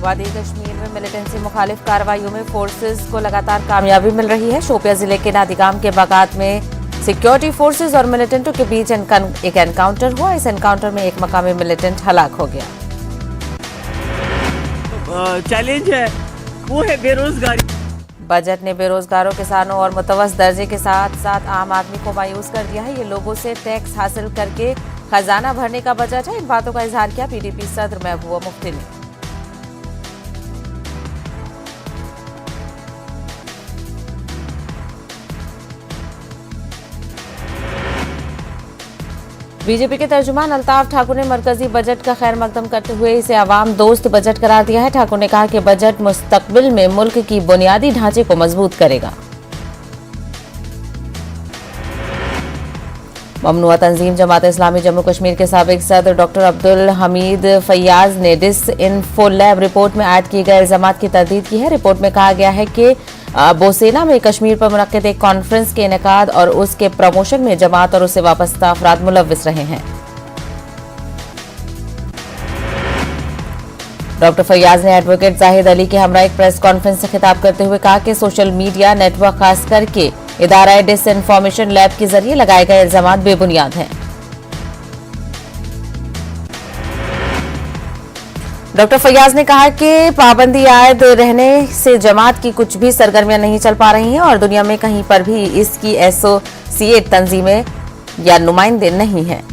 वादी कश्मीर में मिलिटेंसी मुखालिफ कार्रवाइयों में फोर्सेस को लगातार कामयाबी मिल रही है। शोपिया जिले के नादिगाम के बागात में सिक्योरिटी फोर्सेस और मिलिटेंटों के बीच एक एनकाउंटर हुआ। इस एनकाउंटर में एक मकामी मिलिटेंट हलाक हो गया। चैलेंज है वो है बेरोजगारी। बजट ने बेरोजगारों, किसानों और मुतवस्सित दर्जे के साथ साथ आम आदमी को मायूस कर दिया है। ये लोगों से टैक्स हासिल करके खजाना भरने का बजट है। इन बातों का इजहार किया पीडीपी सदर महबूबा मुफ्ती ने। बीजेपी के तर्जुमान अल्ताफ ठाकुर ने मरकजी बजट का खैर मकदम करते हुए इसे अवाम दोस्त बजट करार दिया है। ठाकुर ने कहा कि बजट मुस्तकबिल में मुल्क की बुनियादी ढांचे को मजबूत करेगा। ममनुआ तंजीम जमात इस्लामी जम्मू कश्मीर के साबिक सदर डॉक्टर अब्दुल हमीद फैयाज ने डिसइंफोलैब रिपोर्ट में आयद किए गए इल्जामात की तरदीद की है। रिपोर्ट में कहा गया है कि बोसेना में कश्मीर पर मुनक्किद एक कॉन्फ्रेंस के इनेकाद और उसके प्रमोशन में जमात और उससे वाबस्ता अफराद मुलव्विस रहे हैं। डॉक्टर फैयाज ने एडवोकेट जाहिद अली के हमरा एक प्रेस कॉन्फ्रेंस से खिताब करते हुए कहा कि सोशल मीडिया नेटवर्क खास करके इदारा डिसइंफॉर्मेशन लैब के जरिए लगाए गए इल्जामात बेबुनियाद हैं। डॉक्टर फैयाज ने कहा कि पाबंदी आयद रहने से जमात की कुछ भी सरगर्मियां नहीं चल पा रही हैं और दुनिया में कहीं पर भी इसकी एसोसिएट तंजीमें या नुमाइंदे नहीं हैं।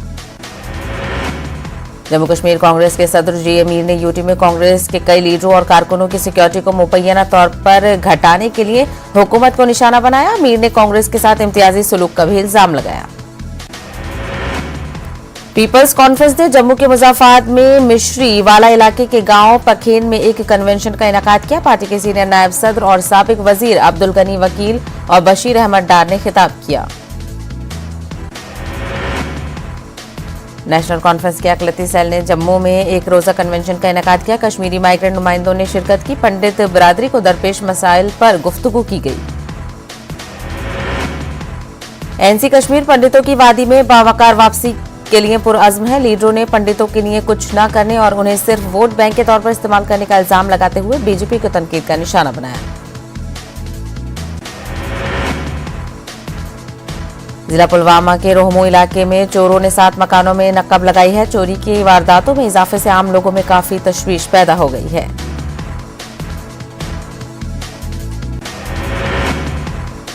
जम्मू कश्मीर कांग्रेस के सदर जी मीर ने यूटी में कांग्रेस के कई लीडरों और कारकुनों की सिक्योरिटी को मुबैना तौर पर घटाने के लिए हुकूमत को निशाना बनाया। मीर ने कांग्रेस के साथ इम्तियाजी सलूक का भी इल्जाम लगाया। पीपल्स कॉन्फ्रेंस ने जम्मू के मुजाफात में मिश्री वाला इलाके के गांव पखेन में एक कन्वेंशन का इनेकाद किया। पार्टी के सीनियर नायब सदर और साबिक वजीर अब्दुल गनी वकील और बशीर अहमद डार ने खिताब किया। नेशनल कॉन्फ्रेंस के अकलती सेल ने जम्मू में एक रोजा कन्वेंशन का इनेकाद किया। कश्मीरी माइग्रेंट नुमाइंदों ने शिरकत की। पंडित बिरादरी को दरपेश मसाइल पर गुफ्तगू की गई। एनसी कश्मीर पंडितों की वादी में बावकार वापसी के लिए पुरअज़्म है। लीडरों ने पंडितों के लिए कुछ न करने और उन्हें सिर्फ वोट बैंक के तौर पर इस्तेमाल करने का इल्जाम लगाते हुए बीजेपी को तनकीद का निशाना बनाया। जिला पुलवामा के रोहमू इलाके में चोरों ने 7 मकानों में नक्काब लगाई है। चोरी की वारदातों में इजाफे से आम लोगों में काफी तशवीश पैदा हो गई है।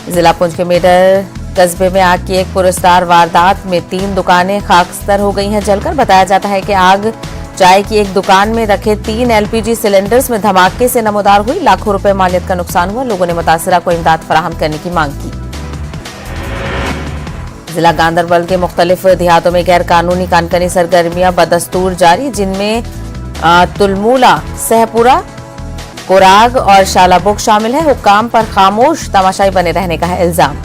जिला पुंछ के मेडर कस्बे में आग की एक पुरस्कार वारदात में 3 दुकानें खाकस्तर हो गई हैं जलकर। बताया जाता है कि आग चाय की एक दुकान में रखे 3 एलपीजी सिलेंडर्स में धमाके से नमूदार हुई। लाखों रुपए मालियत का नुकसान हुआ। लोगों ने मुतासिरा को इमदाद फराहम करने की मांग की। जिला गांदरबल के मुख्तलिफ देहातों में गैर कानूनी कानकनी सरगर्मियां बदस्तूर जारी, जिनमें तुलमूला, सहपुरा, कोराग और शालाबुक शामिल है। हुक्काम पर खामोश तमाशाई बने रहने का है इल्जाम।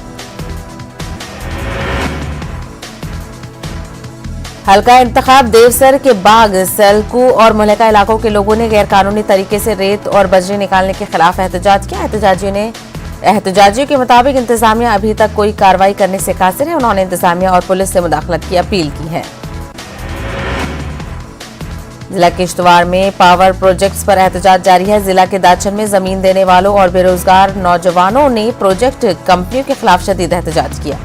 हल्का इंतखाब देवसर के बाग, सलकू और मुलहका इलाकों के लोगों ने गैर कानूनी तरीके से रेत और बजरी निकालने के खिलाफ एहतजाज किया। एहतजाजियों के मुताबिक इंतजामिया अभी तक कोई कार्रवाई करने से कासिर है। उन्होंने इंतजामिया और पुलिस से मुदाखलत की अपील की है। जिला किश्तवाड़ में पावर प्रोजेक्ट्स पर एहतजाज जारी है। जिला के दाचन में जमीन देने वालों और बेरोजगार नौजवानों ने प्रोजेक्ट कंपनियों के खिलाफ शदीद एहतजाज किया।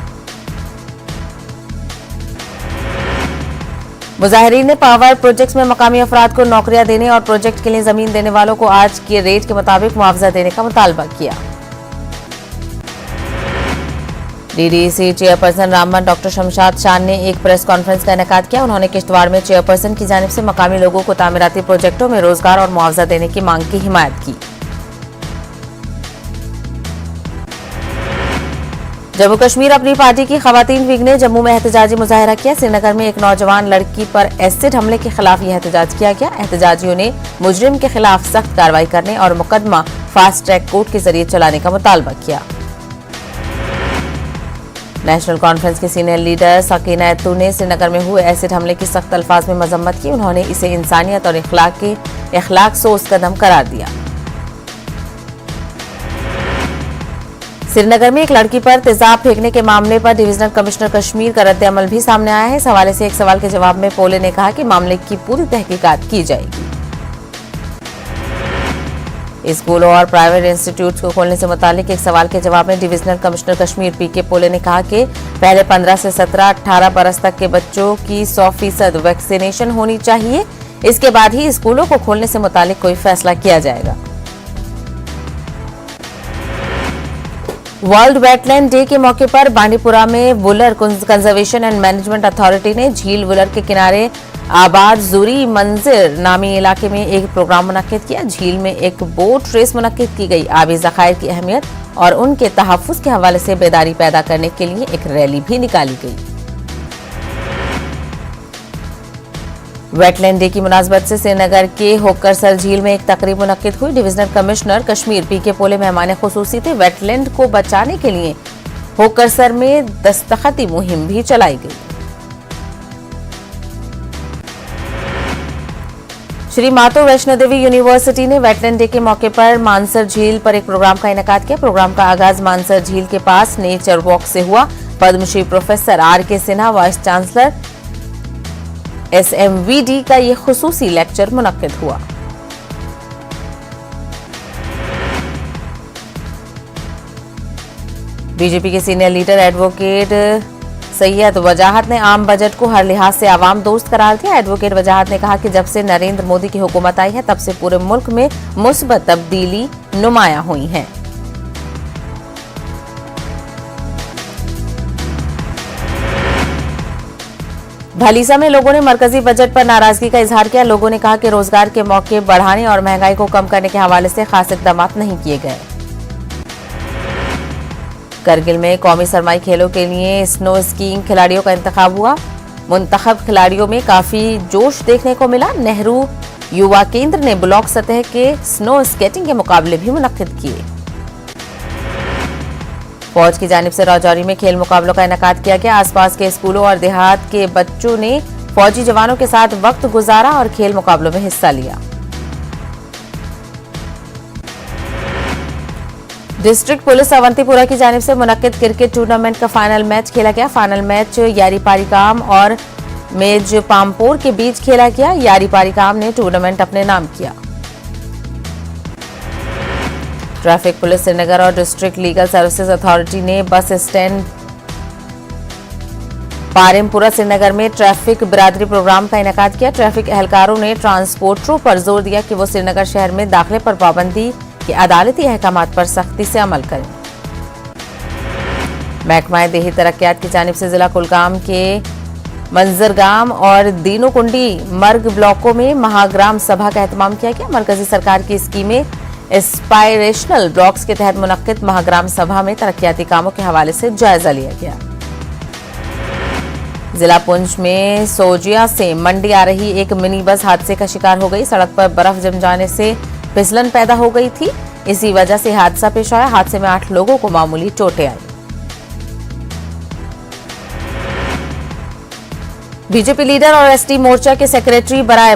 मुजाहिरीन ने पावर प्रोजेक्ट्स में मकामी अफराद को नौकरियां देने और प्रोजेक्ट के लिए जमीन देने वालों को आज के रेट के मुताबिक मुआवजा देने का मुतालबा किया। DDC chairperson Ramban doctor Shamshad शान ने एक प्रेस कॉन्फ्रेंस का इनेकाद किया। उन्होंने किश्तवाड़ में चेयरपर्सन की जानिब से मकामी लोगों को तामीराती प्रोजेक्टों में रोजगार और मुआवजा देने की मांग की हिमायत की। जम्मू कश्मीर अपनी पार्टी की खवातीन विंग ने जम्मू में एहतजाजी मुजाहरा किया। श्रीनगर में एक नौजवान लड़की पर एसिड हमले के खिलाफ यह एहतजाज किया गया। एहतजाजियों ने मुजरिम के खिलाफ सख्त कार्रवाई करने और मुकदमा फास्ट ट्रैक कोर्ट के जरिए चलाने का मुतालबा किया। नेशनल कॉन्फ्रेंस के सीनियर लीडर सकीना एत्तू ने श्रीनगर में हुए एसिड हमले की सख्त अल्फाज में मजम्मत की। उन्होंने इसे इंसानियत और इखलाक सोज कदम करार दिया। श्रीनगर में एक लड़की पर तेजाब फेंकने के मामले पर डिविजनल कमिश्नर कश्मीर का रद्द अमल भी सामने आया है। इस हवाले से एक सवाल के जवाब में पोले ने कहा कि मामले की पूरी तहकीकात की जाएगी। स्कूलों और प्राइवेट इंस्टीट्यूट्स को खोलने से मुतालिक एक सवाल के जवाब में डिविजनल कमिश्नर कश्मीर पीके पोले ने कहा कि पहले 15 से 18 बरस तक के बच्चों की 100% वैक्सीनेशन होनी चाहिए। इसके बाद ही स्कूलों को खोलने से मुतालिक कोई फैसला किया जाएगा। वर्ल्ड वेटलैंड डे के मौके पर बांडीपुरा में Wular conservation and management authority ने झील वुलर के किनारे आबाद जुरी मंजिर नामी इलाके में एक प्रोग्राम मुनक्किद किया। झील में एक बोट रेस मुनक्किद की गई। आबी ज़खायर की अहमियत और उनके तहफ़्फ़ुज़ के हवाले से बेदारी पैदा करने के लिए एक रैली भी निकाली गई। वेटलैंड डे की मुनासबत से श्रीनगर के होकरसर झील में एक तकरीब मुनक्किद हुई। डिविजनल कमिश्नर कश्मीर पीके पोले मेहमान खुसूसी थे। वेटलैंड को बचाने के लिए होकरसर में दस्तखती मुहिम भी चलाई गई। श्री मातो वैष्णो देवी यूनिवर्सिटी ने वेटलैंड डे के मौके पर मानसर झील पर एक प्रोग्राम का इनेकाद किया। प्रोग्राम का आगाज मानसर झील के पास नेचर वॉक से हुआ। Padmashri professor R K. Sinha, vice chancellor SMVD का ये खुसूसी लेक्चर मुनक्किद हुआ। बीजेपी के सीनियर लीडर एडवोकेट सैयद वजाहत ने आम बजट को हर लिहाज से आवाम दोस्त करार दिया। एडवोकेट वजाहत ने कहा कि जब से नरेंद्र मोदी की हुकूमत आई है तब से पूरे मुल्क में मुस्बत तब्दीली नुमाया हुई है। भलीसा में लोगों ने मरकजी बजट पर नाराजगी का इजहार किया। लोगों ने कहा कि रोजगार के मौके बढ़ाने और महंगाई को कम करने के हवाले से खास इकदाम नहीं किए गए। करगिल में कौमी सरमाई खेलों के लिए स्नो स्कीइंग खिलाड़ियों का इंतखाब हुआ। मुंतखब खिलाड़ियों में काफी जोश देखने को मिला। नेहरू युवा केंद्र ने ब्लॉक सतह के स्नो स्केटिंग के मुकाबले भी मुनक्किद किए। फौज की जानिब से राजौरी में खेल मुकाबलों का इनेकाद किया गया। आसपास के स्कूलों और देहात के बच्चों ने फौजी जवानों के साथ वक्त गुजारा और खेल मुकाबलों में हिस्सा लिया। डिस्ट्रिक्ट पुलिस अवंतीपुरा की जानिब से मुनक्किद क्रिकेट टूर्नामेंट का फाइनल मैच खेला गया। फाइनल मैच यारी पारीकाम और मेज पामपोर के बीच खेला गया। यारी पारीकाम ने टूर्नामेंट अपने नाम किया। ट्रैफिक पुलिस श्रीनगर और डिस्ट्रिक्ट लीगल सर्विसेज अथॉरिटी ने बस स्टैंड पारेमपुरा श्रीनगर में ट्रैफिक बिरादरी प्रोग्राम का इनेकाद किया। ट्रैफिक एहलकारों ने ट्रांसपोर्टरों पर जोर दिया कि वो श्रीनगर शहर में दाखिले पर पाबंदी के अदालती अहकामात पर सख्ती से अमल करें। महकमा देही तरक्यात की जानिब से जिला कुलगाम के मंजरगाम और दीनो कुंडी मर्ग ब्लॉकों में महाग्राम सभा का एहतमाम किया गया। मरकजी सरकार की स्कीमें एस्पायरेशनल ब्लॉक्स के तहत मुनक्किद महाग्राम सभा में तरक्याती कामों के हवाले से जायजा लिया गया। जिला पुंछ में सोजिया से मंडी आ रही एक मिनी बस हादसे का शिकार हो गई। सड़क पर बर्फ जम जाने से फिसलन पैदा हो गई थी। इसी वजह से हादसा पेश आया। हादसे में 8 लोगों को मामूली चोटें आई। बीजेपी लीडर और एसटी मोर्चा के सेक्रेटरी बराए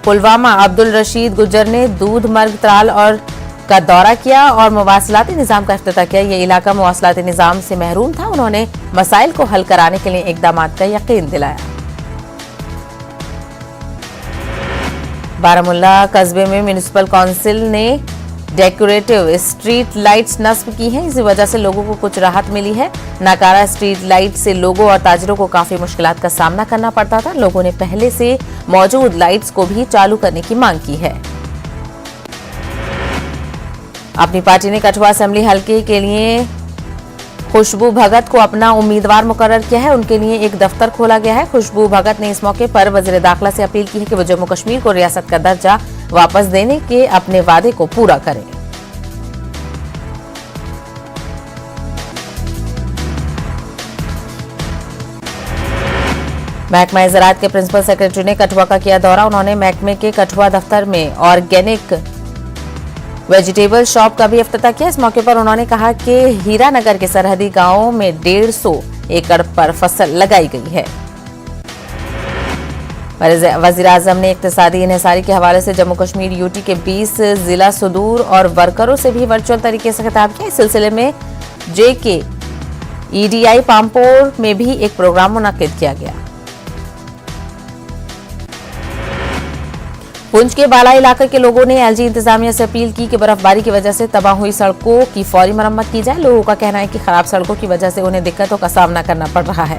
पुलवामा अब्दुल रशीद गुज्जर ने दूध मर्ग त्राल और का दौरा किया और मवासलाती निजाम का इफ्तिताह किया। यह इलाका मवासलाती निजाम से महरूम था। उन्होंने मसाइल को हल कराने के लिए इकदाम का यकीन दिलाया। बारामुल्ला कस्बे में म्युनिसिपल काउंसिल ने डेकोरेटिव स्ट्रीट लाइट्स नस्ब की हैं। इसी वजह से लोगों को कुछ राहत मिली है। नाकारा स्ट्रीट लाइट से लोगों और ताजरों को काफी मुश्किलात का सामना करना पड़ता था। लोगों ने पहले से मौजूद लाइट्स को भी चालू करने की मांग की है। अपनी पार्टी ने कठुआ असेंबली हलके के लिए खुशबू भगत को अपना उम्मीदवार मुकर्रर किया है। उनके लिए एक दफ्तर खोला गया है। खुशबू भगत ने इस मौके पर वजीर दाखिला से अपील की है कि वो जम्मू कश्मीर को रियासत का दर्जा वापस देने के अपने वादे को पूरा करें। महकमा ज़राअत के प्रिंसिपल सेक्रेटरी ने कठुआ का किया दौरा। उन्होंने महकमे के कठुआ दफ्तर में ऑर्गेनिक वेजिटेबल शॉप का भी इफ्तिताह किया। इस मौके पर उन्होंने कहा कि हीरानगर के सरहदी गांवों में 150 एकड़ पर फसल लगाई गई है। वजीर आजम ने इक्तिसादी इन्हिसारी के हवाले से जम्मू कश्मीर यूटी के 20 जिला सुदूर और वर्करों से भी वर्चुअल तरीके से खिताब किया। इस सिलसिले में JK EDI पामपोर में भी एक प्रोग्राम मुनक्किद किया गया। पुंछ के बाला इलाके के लोगों ने एलजी इंतजामिया से अपील की कि बर्फबारी की वजह से तबाह हुई सड़कों की फौरी मरम्मत की जाए। लोगों का कहना है कि खराब सड़कों की वजह से उन्हें दिक्कतों का सामना करना पड़ रहा है।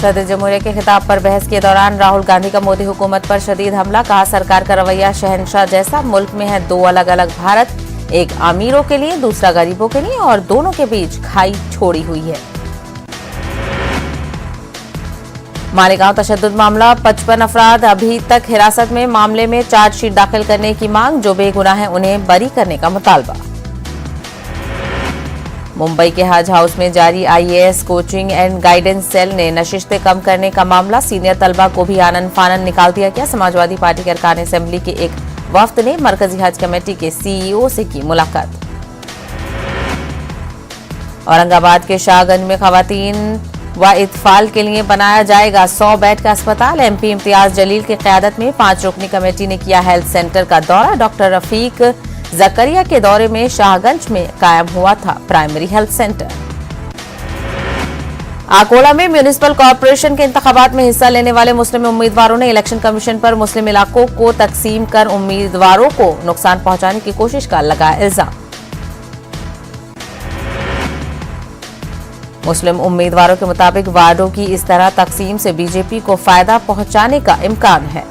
सदर जमहूरिया के खिताब पर बहस के दौरान राहुल गांधी का मोदी हुकूमत पर शदीद हमला। कहा, सरकार का रवैया शहंशाह जैसा। मुल्क में है दो अलग अलग भारत, एक अमीरों के लिए, दूसरा गरीबों के लिए, और दोनों के बीच खाई छोड़ी हुई है। मालेगांव तशद्दुद मामला, 55 अफराद अभी तक हिरासत में। मामले में चार्जशीट दाखिल करने की मांग। जो बेगुनाह है उन्हें बरी करने का मुतालबा। मुंबई के हज हाउस में जारी IAS coaching and guidance cell ने नशिस्तें कम करने का मामला। सीनियर तलबा को भी आनन फानन निकाल दिया गया। समाजवादी पार्टी के अरकान असेंबली के एक वफ्द ने मरकजी हज कमेटी के सीईओ से की मुलाकात। औरंगाबाद के शाहगंज में खवातीन व इत्फाल के लिए बनाया जाएगा 100 बेड का अस्पताल। एमपी इम्तियाज जलील की क़यादत में 5 रुकनी कमेटी ने किया हेल्थ सेंटर का दौरा। डॉक्टर रफीक जकरिया के दौरे में शाहगंज में कायम हुआ था प्राइमरी हेल्थ सेंटर। अकोला में म्युनिसिपल कॉर्पोरेशन के इंतखाबात में हिस्सा लेने वाले मुस्लिम उम्मीदवारों ने इलेक्शन कमीशन पर मुस्लिम इलाकों को तकसीम कर उम्मीदवारों को नुकसान पहुंचाने की कोशिश का लगाया इल्जाम। मुस्लिम उम्मीदवारों के मुताबिक वार्डों की इस तरह तकसीम से बीजेपी को फायदा पहुंचाने का इम्कान है।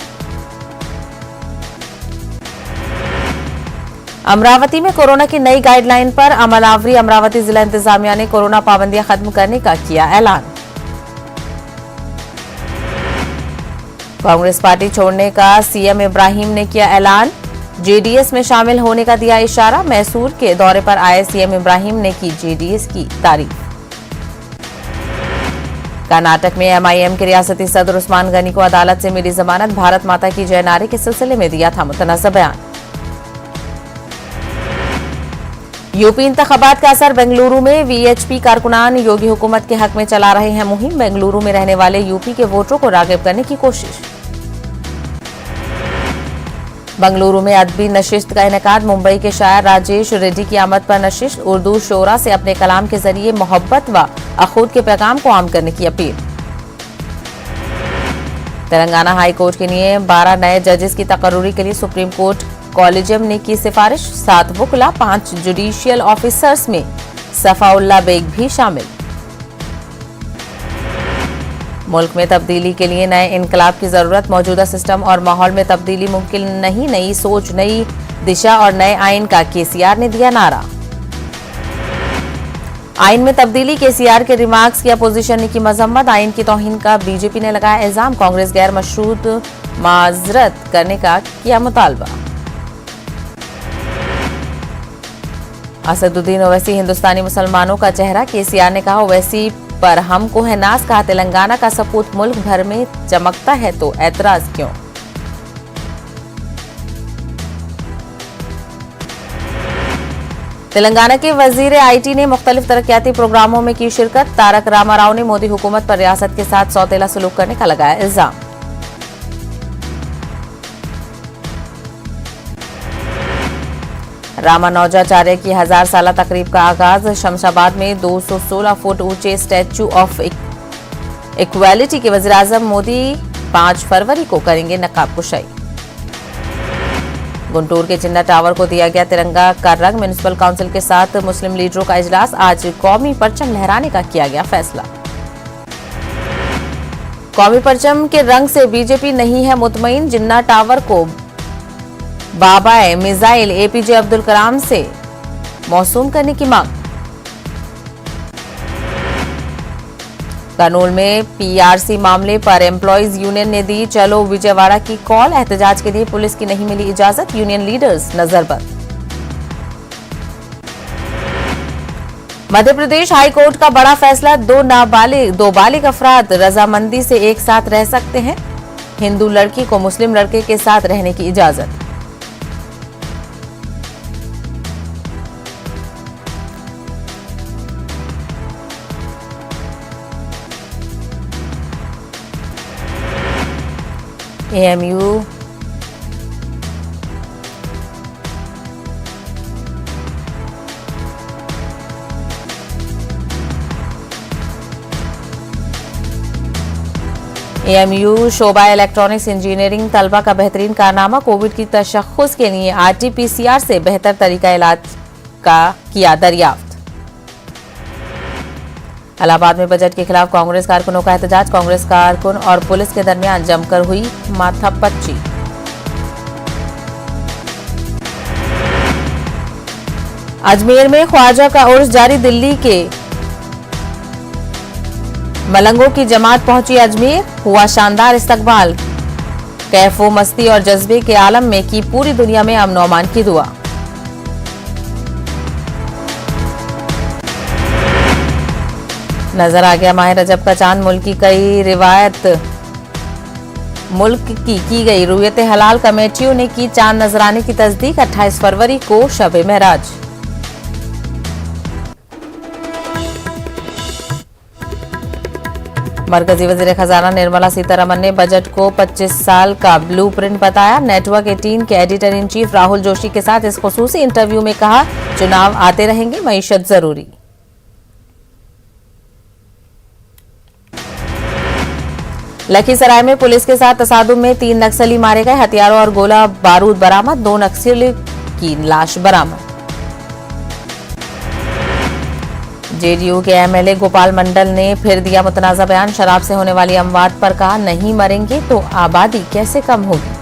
अमरावती में कोरोना की नई गाइडलाइन पर अमलावरी। अमरावती जिला इंतजामिया ने कोरोना पाबंदियां खत्म करने का किया ऐलान। कांग्रेस पार्टी छोड़ने का सीएम इब्राहिम ने किया ऐलान। जेडीएस में शामिल होने का दिया इशारा। मैसूर के दौरे पर आए सीएम इब्राहिम ने की जेडीएस की तारीफ। कर्नाटक में एमआईएम के रियासती सदर उस्मान गनी को अदालत से मिली जमानत। भारत माता की जय नारे के सिलसिले में दिया था मुतनाज़ा बयान। यूपी इंतखाबात का असर बेंगलुरु में। वीएचपी कारकुनान योगी हुकूमत के हक में चला रहे हैं मुहिम। बेंगलुरु में रहने वाले यूपी के वोटरों को राग़िब करने की कोशिश। बेंगलुरु में अदबी नशिस्त का इनेकाद। मुंबई के शायर राजेश रेड्डी की आमद पर नशिस्त। उर्दू शोरा से अपने कलाम के जरिए मोहब्बत व अखूत के पैगाम को आम करने की अपील। तेलंगाना हाई कोर्ट के लिए 12 नए जजेस की तकर्रुरी के लिए सुप्रीम कोर्ट कॉलेजियम ने की सिफारिश। 7 वुकला, 5 जुडिशियल ऑफिसर्स में सफाउल्ला बेग भी शामिल। मुल्क में तब्दीली के लिए नए इनकलाब की जरूरत। मौजूदा सिस्टम और माहौल में तब्दीली मुमकिन नहीं। नई सोच, नई दिशा और नए आइन का केसीआर ने दिया नारा। आइन में तब्दीली, केसीआर के रिमार्क्स की अपोजिशन ने की मजम्मत। आइन की तौहीन का बीजेपी ने लगाया इल्जाम। कांग्रेस गैर मशरूत माजरत करने का किया मुतालबा। असदुद्दीन ओवैसी हिंदुस्तानी मुसलमानों का चेहरा। केसीआर ने कहा, ओवैसी पर हमको है नाज। कहा, तेलंगाना का सपूत मुल्क भर में चमकता है तो ऐतराज क्यों। तेलंगाना के वजीर आईटी ने मुख्तलिफ तरक्याती प्रोग्रामों में की शिरकत। तारक रामाराव ने मोदी हुकूमत पर रियासत के साथ सौतेला सलूक करने का लगाया इल्जाम। रामानुजाचार्य की 1000 साला तकरीब का आगाज। शमशाबाद में 216 फुट ऊंचे स्टैच्यू ऑफ इक्वालिटी के वज़ीर आज़म मोदी 5 फरवरी को करेंगे नकाब कुशाई। गुंटूर के चिन्ना टावर को दिया गया तिरंगा का रंग। म्युनिसिपल काउंसिल के साथ मुस्लिम लीडरों का इजलास। आज कौमी परचम लहराने का किया गया फैसला। कौमी परचम के रंग से बीजेपी नहीं है मुतमईन। जिन्ना टावर को बाबाए मिसाइल एपीजे अब्दुल कलाम से मौसूम करने की मांग। कर्नूल में पीआरसी मामले पर एम्प्लॉयज यूनियन ने दी चलो विजयवाड़ा की कॉल। एहतजाज के लिए पुलिस की नहीं मिली इजाजत। यूनियन लीडर्स नजरबंद। मध्य प्रदेश हाई कोर्ट का बड़ा फैसला। 2 बालिग अफराद रजामंदी से एक साथ रह सकते हैं। हिंदू लड़की को मुस्लिम लड़के के साथ रहने की इजाजत। एएमयू AMU शोभा इलेक्ट्रॉनिक्स इंजीनियरिंग तलबा का बेहतरीन कारनामा, कोविड की तशख्खुस के लिए RT-PCR से बेहतर तरीका इलाज का किया दरियाफ्त। इलाहाबाद में बजट के खिलाफ कांग्रेस कारकुनों का एहतजाज, कांग्रेस कारकुन और पुलिस के दरमियान जमकर हुई माथापच्ची। अजमेर में ख्वाजा का उर्स जारी, दिल्ली के मलंगों की जमात पहुंची अजमेर, हुआ शानदार इस्तकबाल, कैफो मस्ती और जज्बे के आलम में की पूरी दुनिया में अमन अमान की दुआ। नजर आ गया माह रजब का चांद, मुल्क की कई रिवायत मुल्क की गई रुयत हलाल कमेटियों ने की चांद नजर आने की तस्दीक, 28 फरवरी को शब महराज। मरकजी वजीर खजाना निर्मला सीतारमण ने बजट को 25 साल का ब्लूप्रिंट बताया। नेटवर्क 18 के editor in chief Rahul Joshi के साथ इस खुसूसी इंटरव्यू में कहा, चुनाव आते रहेंगे, मईशत जरूरी। लखीसराय में पुलिस के साथ तसादुम में 3 नक्सली मारे गए, हथियारों और गोला बारूद बरामद, 2 नक्सली की लाश बरामद। जेडीयू के एमएलए गोपाल मंडल ने फिर दिया मुतनाज़ा बयान, शराब से होने वाली अमवात पर कहा, नहीं मरेंगे तो आबादी कैसे कम होगी।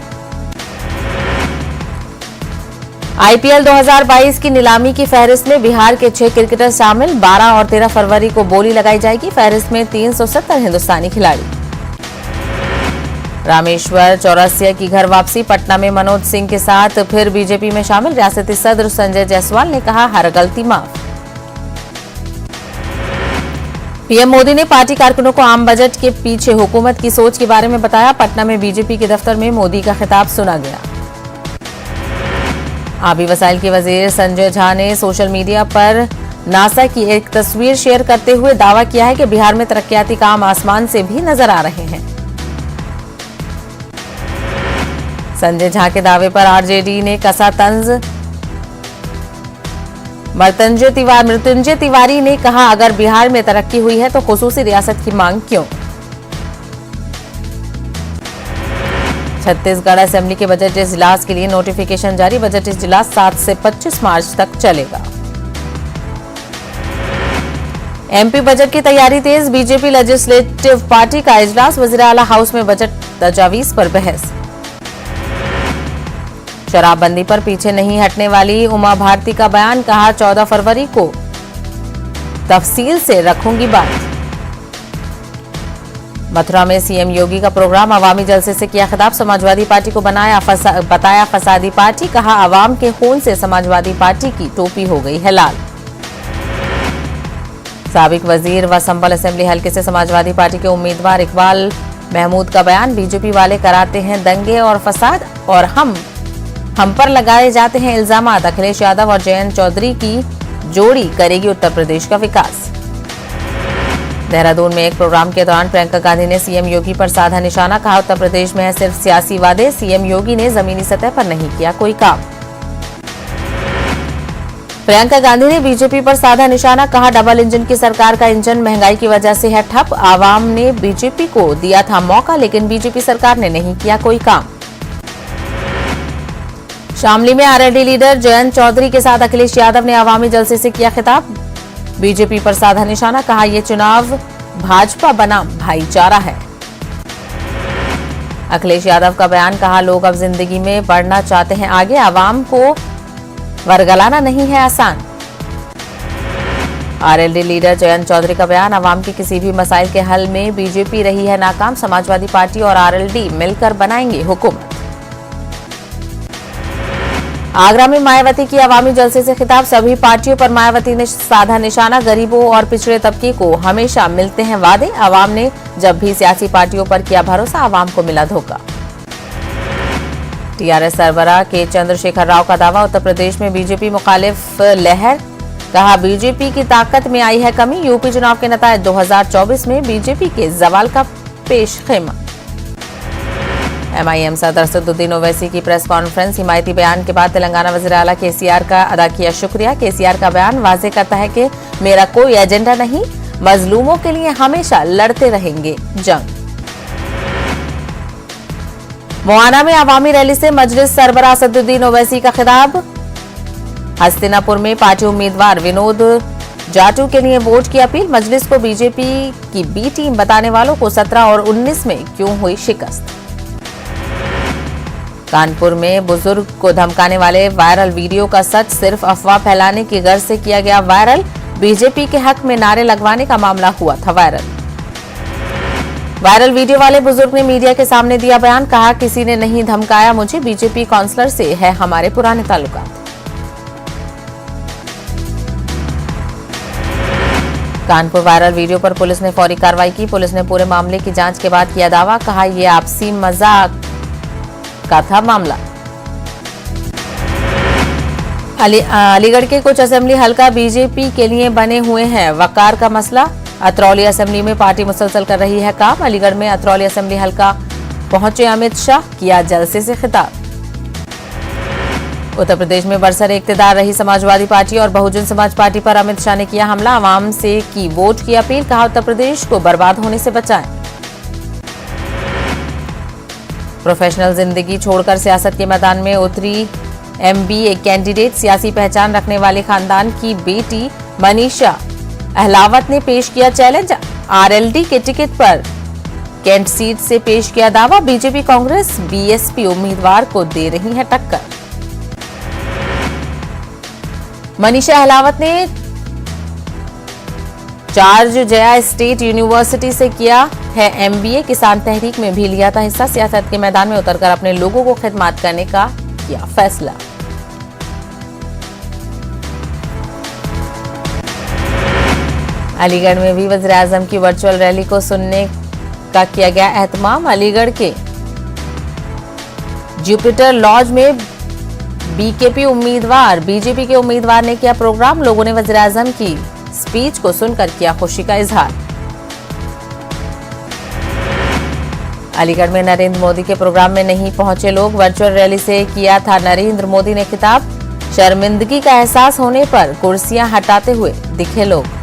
आईपीएल 2022 की नीलामी की फहरिस्त में बिहार के 6 क्रिकेटर शामिल, 12 और 13 फरवरी को बोली लगाई जाएगी। फहरिस्त में 370 हिंदुस्तानी खिलाड़ी। रामेश्वर चौरसिया की घर वापसी, पटना में मनोज सिंह के साथ फिर बीजेपी में शामिल, रियासती सदर संजय जायसवाल ने कहा, हर गलती माफ। पीएम मोदी ने पार्टी कारकुनों को आम बजट के पीछे हुकूमत की सोच के बारे में बताया। पटना में बीजेपी के दफ्तर में मोदी का खिताब सुना गया। आबी वसाइल के वजीर संजय झा ने सोशल मीडिया पर नासा की एक तस्वीर शेयर करते हुए दावा किया है कि बिहार में तरक्याती काम आसमान से भी नजर आ रहे हैं। संजय झा के दावे पर आरजेडी ने कसा तंज। मृत्युंजय तिवारी ने कहा, अगर बिहार में तरक्की हुई है तो खुसूसी रियासत की मांग क्यों। छत्तीसगढ़ असेंबली के बजट इजलास के लिए नोटिफिकेशन जारी, बजट इजलास 7 से 25 मार्च तक चलेगा। एमपी बजट की तैयारी तेज, बीजेपी लेजिस्लेटिव पार्टी का इजलास, वजीर आला हाउस में बजट तजावीज पर बहस। शराबबंदी पर पीछे नहीं हटने वाली उमा भारती का बयान, कहा 14 फरवरी को तफसील से रखूंगी बात। मथुरा में सीएम योगी का प्रोग्राम, अवामी जलसे से किया खिताब, समाजवादी पार्टी को बताया फसादी पार्टी, कहा अवाम के खून से समाजवादी पार्टी की टोपी हो गई है लाल। साबिक वजीर व संभल असेंबली हल्के से समाजवादी पार्टी के उम्मीदवार इकबाल महमूद का बयान, बीजेपी वाले कराते हैं दंगे और फसाद और हम पर लगाए जाते हैं इल्जामात। अखिलेश यादव और जयंत चौधरी की जोड़ी करेगी उत्तर प्रदेश का विकास। देहरादून में एक प्रोग्राम के दौरान प्रियंका गांधी ने सीएम योगी पर साधा निशाना, कहा उत्तर प्रदेश में है सिर्फ सियासी वादे, सीएम योगी ने जमीनी सतह पर नहीं किया कोई काम। प्रियंका गांधी ने बीजेपी पर साधा निशाना, कहा डबल इंजन की सरकार का इंजन महंगाई की वजह से है ठप, आवाम ने बीजेपी को दिया था मौका लेकिन बीजेपी सरकार ने नहीं किया कोई काम। शामली में आरएलडी लीडर जयंत चौधरी के साथ अखिलेश यादव ने अवामी जलसे से किया खिताब, बीजेपी पर साधा निशाना, कहा यह चुनाव भाजपा बनाम भाईचारा है। अखिलेश यादव का बयान, कहा लोग अब जिंदगी में बढ़ना चाहते हैं आगे, आवाम को वरगलाना नहीं है आसान। आरएलडी लीडर जयंत चौधरी का बयान, अवाम के किसी भी मसाइल के हल में बीजेपी रही है नाकाम, समाजवादी पार्टी और आरएलडी मिलकर बनाएंगे हुकूमत। आगरा में मायावती की अवामी जलसे से खिताब, सभी पार्टियों पर मायावती ने साधा निशाना, गरीबों और पिछड़े तबके को हमेशा मिलते हैं वादे, अवाम ने जब भी सियासी पार्टियों पर किया भरोसा, अवाम को मिला धोखा। टीआरएस सरबराह के चंद्रशेखर राव का दावा, उत्तर प्रदेश में बीजेपी मुखालिफ लहर, कहा बीजेपी की ताकत में आई है कमी, यूपी चुनाव के नतीजे 2024 में बीजेपी के जवाल का पेश खेमा। एमआईएम सदर असदुद्दीन ओवैसी की प्रेस कॉन्फ्रेंस, हिमायती बयान के बाद तेलंगाना वज़ीर आला केसीआर का अदा किया शुक्रिया। केसीआर का बयान वाजे करता है कि मेरा कोई एजेंडा नहीं, मजलूमों के लिए हमेशा लड़ते रहेंगे जंग। मुआना में अवामी रैली से मजलिस सरबराह असदुद्दीन ओवैसी का खिताब। हस्तिनापुर में पार्टी उम्मीदवार विनोद जाटू के लिए वोट की अपील। मजलिस को बीजेपी की बी टीम बताने वालों को 17 और 19 में क्यों हुई शिकस्त। कानपुर में बुजुर्ग को धमकाने वाले वायरल वीडियो का सच सिर्फ अफवाह फैलाने की गर्ज से किया गया वायरल। बीजेपी के हक में नारे लगवाने का मामला हुआ था वायरल वीडियो वाले बुजुर्ग ने मीडिया के सामने दिया बयान। कहा, किसी ने नहीं धमकाया मुझे, बीजेपी काउंसलर से है हमारे पुराने ताल्लुकात। कानपुर वायरल वीडियो पर पुलिस ने फौरी कार्रवाई की। पुलिस ने पूरे मामले की जांच के बाद किया दावा। कहा, यह आपसी मजाक का था मामला। अलीगढ़ के कुछ असेंबली हलका बीजेपी के लिए बने हुए हैं। वकार का मसला। अतरौली असेंबली में पार्टी मुसलसल कर रही है काम। अलीगढ़ में अतरौली असेंबली हलका पहुंचे अमित शाह, किया जलसे से खिताब। उत्तर प्रदेश में बरसर इक्तदार रही समाजवादी पार्टी और बहुजन समाज पार्टी पर अमित शाह ने किया हमला। आवाम से की वोट की अपील। कहा, उत्तर प्रदेश को बर्बाद होने से बचाएं। प्रोफेशनल जिंदगी छोड़कर सियासत के मैदान में उतरी MBA कैंडिडेट। सियासी पहचान रखने वाले खानदान की बेटी मनीषा अहलावत ने पेश किया चैलेंज। RLD के टिकट पर कैंट सीट से पेश किया दावा। बीजेपी कांग्रेस BSP उम्मीदवार को दे रही है टक्कर। मनीषा अहलावत ने चार्ज जया स्टेट यूनिवर्सिटी से किया है MBA। किसान तहरीक में भी लिया था हिस्सा। सियासत के मैदान में उतरकर अपने लोगों को खिदमत करने का किया फैसला। अलीगढ़ में भी वज़ीर-ए-आज़म की वर्चुअल रैली को सुनने का किया गया एहतमाम। अलीगढ़ के जुपिटर लॉज में BKP उम्मीदवार बीजेपी के उम्मीदवार ने किया प्रोग्राम। लोगों ने वज़ीर-ए-आज़म की स्पीच को सुनकर किया खुशी का इजहार। अलीगढ़ में नरेंद्र मोदी के प्रोग्राम में नहीं पहुंचे लोग। वर्चुअल रैली से किया था नरेंद्र मोदी ने खिताब। शर्मिंदगी का एहसास होने पर कुर्सियां हटाते हुए दिखे लोग।